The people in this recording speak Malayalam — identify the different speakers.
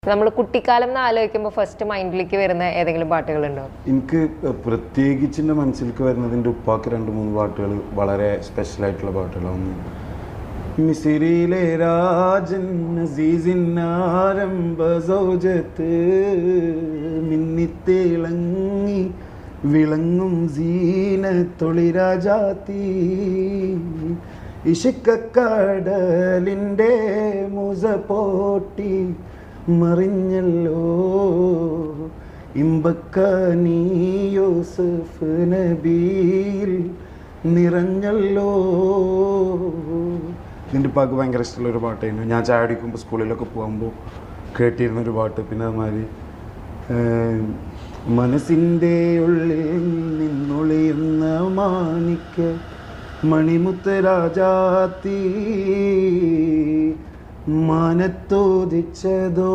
Speaker 1: നമ്മൾ കുട്ടിക്കാലം എന്ന് ആലോചിക്കുമ്പോൾ ഫസ്റ്റ് മൈൻഡിലേക്ക് വരുന്ന ഏതെങ്കിലും പാട്ടുകളുണ്ടോ?
Speaker 2: എനിക്ക് പ്രത്യേകിച്ച് എൻ്റെ മനസ്സിലേക്ക് വരുന്നത് എൻ്റെ ഉപ്പാക്ക് 2-3 പാട്ടുകൾ വളരെ സ്പെഷ്യലായിട്ടുള്ള പാട്ടുകളാണ്. മിസിരിയിലെ രാജൻ അസീസിനാരംഭ സൗജത്ത് മിന്നിത്തിളങ്ങി വിളങ്ങും സീനത്തൊളിരാജാത്തി ഇശിക്കക്കടലിൻ്റെ മുസ പോട്ടി മറിഞ്ഞല്ലോ ഇമ്പക്കനീ യൂസഫ് നബിയിൽ നിറഞ്ഞല്ലോ. ഇതിൻ്റെ ഉപ്പാക്ക് ഭയങ്കര ഇഷ്ടമുള്ളൊരു പാട്ടായിരുന്നു. ഞാൻ ചായ അടിക്കുമ്പോൾ സ്കൂളിലൊക്കെ പോകുമ്പോൾ കേട്ടിരുന്നൊരു പാട്ട്. പിന്നെ അതുമാതിരി മനസ്സിൻ്റെ ഉള്ളിൽ നിന്നൊളിയുന്ന മാണിക്ക മണിമുത്ത് രാജാത്തി മാനത്തോദിച്ചതോ